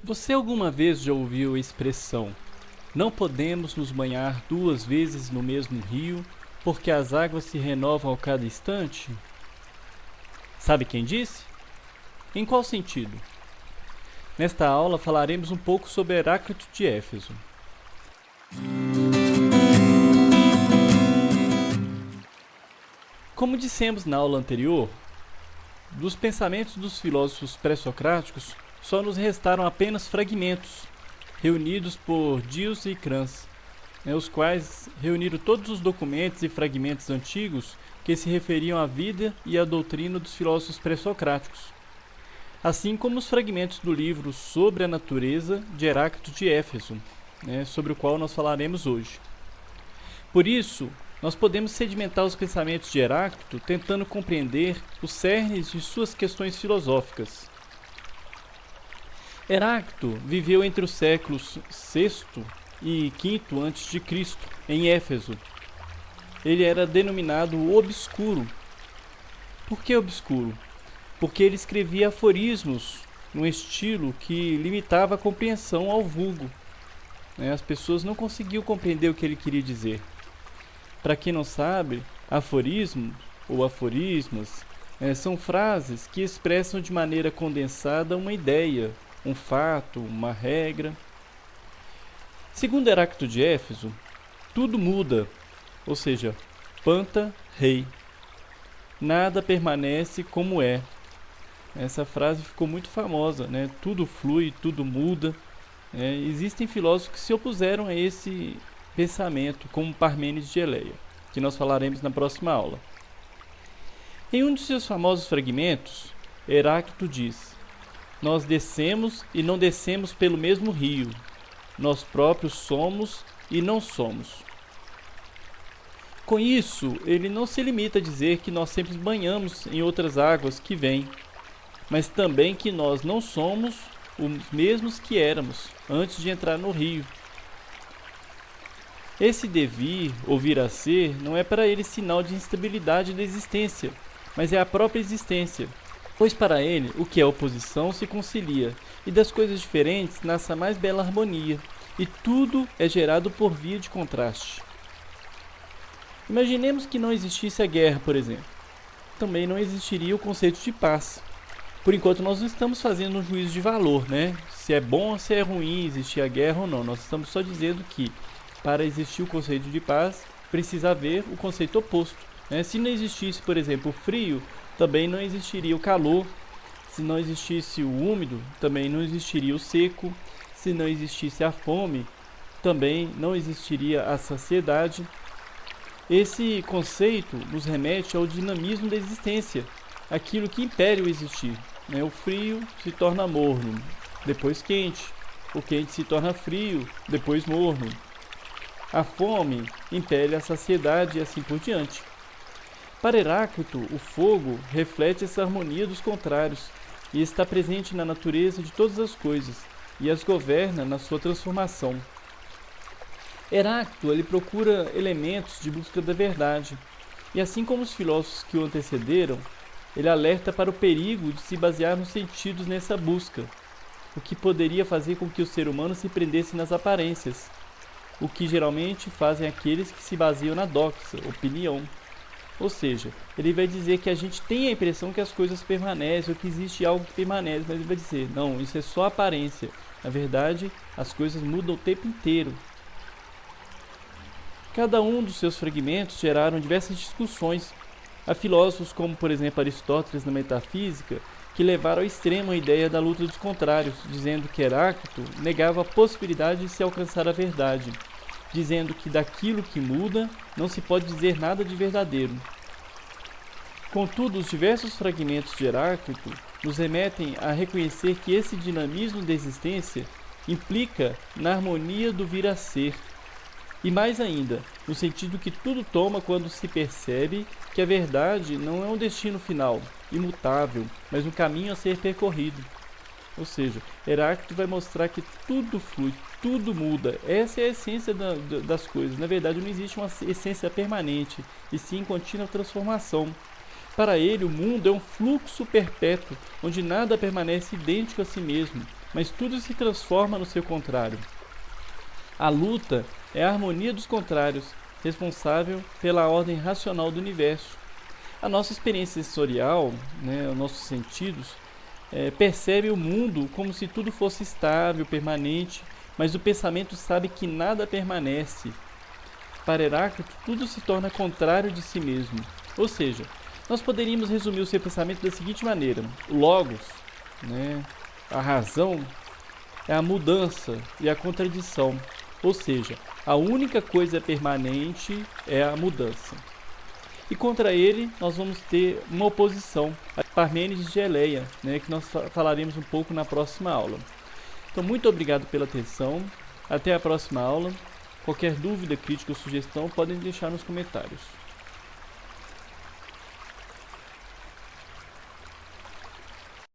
Você alguma vez já ouviu a expressão "não podemos nos banhar duas vezes no mesmo rio, porque as águas se renovam a cada instante"? Sabe quem disse? Em qual sentido? Nesta aula falaremos um pouco sobre Heráclito de Éfeso. Como dissemos na aula anterior, dos pensamentos dos filósofos pré-socráticos só nos restaram apenas fragmentos, reunidos por Dios e Crans, os quais reuniram todos os documentos e fragmentos antigos que se referiam à vida e à doutrina dos filósofos pré-socráticos, assim como os fragmentos do livro Sobre a Natureza de Heráclito de Éfeso, sobre o qual nós falaremos hoje. Por isso, nós podemos sedimentar os pensamentos de Heráclito tentando compreender os cernes de suas questões filosóficas. Heráclito viveu entre os séculos VI e V a.C., em Éfeso. Ele era denominado obscuro. Por que obscuro? Porque ele escrevia aforismos num estilo que limitava a compreensão ao vulgo. As pessoas não conseguiam compreender o que ele queria dizer. Para quem não sabe, aforismos ou aforismas são frases que expressam de maneira condensada uma ideia, um fato, uma regra. Segundo Heráclito de Éfeso, tudo muda, ou seja, panta rei. Nada permanece como é. Essa frase ficou muito famosa, Tudo flui, tudo muda. Existem filósofos que se opuseram a esse pensamento, como Parmênides de Eleia, que nós falaremos na próxima aula. Em um de seus famosos fragmentos, Heráclito diz: "Nós descemos e não descemos pelo mesmo rio. Nós próprios somos e não somos." Com isso, ele não se limita a dizer que nós sempre banhamos em outras águas que vêm, mas também que nós não somos os mesmos que éramos antes de entrar no rio. Esse devir ou vir a ser não é para ele sinal de instabilidade da existência, mas é a própria existência, pois para ele o que é oposição se concilia, e das coisas diferentes nasce a mais bela harmonia, e tudo é gerado por via de contraste. Imaginemos que não existisse a guerra, por exemplo. Também não existiria o conceito de paz. Por enquanto nós não estamos fazendo um juízo de valor, Se é bom ou se é ruim existir a guerra ou não. Nós estamos só dizendo que para existir o conceito de paz, precisa haver o conceito oposto. Se não existisse, por exemplo, o frio, também não existiria o calor. Se não existisse o úmido, também não existiria o seco. Se não existisse a fome, também não existiria a saciedade. Esse conceito nos remete ao dinamismo da existência, aquilo que impele o existir. O frio se torna morno, depois quente. O quente se torna frio, depois morno. A fome impele a saciedade e assim por diante. Para Heráclito, o fogo reflete essa harmonia dos contrários e está presente na natureza de todas as coisas e as governa na sua transformação. Heráclito ele procura elementos de busca da verdade e, assim como os filósofos que o antecederam, ele alerta para o perigo de se basear nos sentidos nessa busca, o que poderia fazer com que o ser humano se prendesse nas aparências, o que geralmente fazem aqueles que se baseiam na doxa, opinião. Ou seja, ele vai dizer que a gente tem a impressão que as coisas permanecem, ou que existe algo que permanece, mas ele vai dizer, não, isso é só aparência. Na verdade, as coisas mudam o tempo inteiro. Cada um dos seus fragmentos geraram diversas discussões. Há filósofos como, por exemplo, Aristóteles na Metafísica, que levaram ao extremo a ideia da luta dos contrários, dizendo que Heráclito negava a possibilidade de se alcançar a verdade, dizendo que daquilo que muda não se pode dizer nada de verdadeiro. Contudo, os diversos fragmentos de Heráclito nos remetem a reconhecer que esse dinamismo da existência implica na harmonia do vir a ser, e mais ainda, no sentido que tudo toma quando se percebe que a verdade não é um destino final, imutável, mas um caminho a ser percorrido. Ou seja, Heráclito vai mostrar que tudo flui, tudo muda. Essa é a essência das coisas. Na verdade, não existe uma essência permanente, e sim contínua transformação. Para ele, o mundo é um fluxo perpétuo, onde nada permanece idêntico a si mesmo, mas tudo se transforma no seu contrário. A luta é a harmonia dos contrários, responsável pela ordem racional do universo. A nossa experiência sensorial, os nossos sentidos, percebe o mundo como se tudo fosse estável, permanente, mas o pensamento sabe que nada permanece. Para Heráclito, tudo se torna contrário de si mesmo. Ou seja, nós poderíamos resumir o seu pensamento da seguinte maneira: o logos, a razão, é a mudança e a contradição. Ou seja, a única coisa permanente é a mudança. E contra ele, nós vamos ter uma oposição, a Parmênides de Eleia, que nós falaremos um pouco na próxima aula. Então, muito obrigado pela atenção. Até a próxima aula. Qualquer dúvida, crítica ou sugestão, podem deixar nos comentários.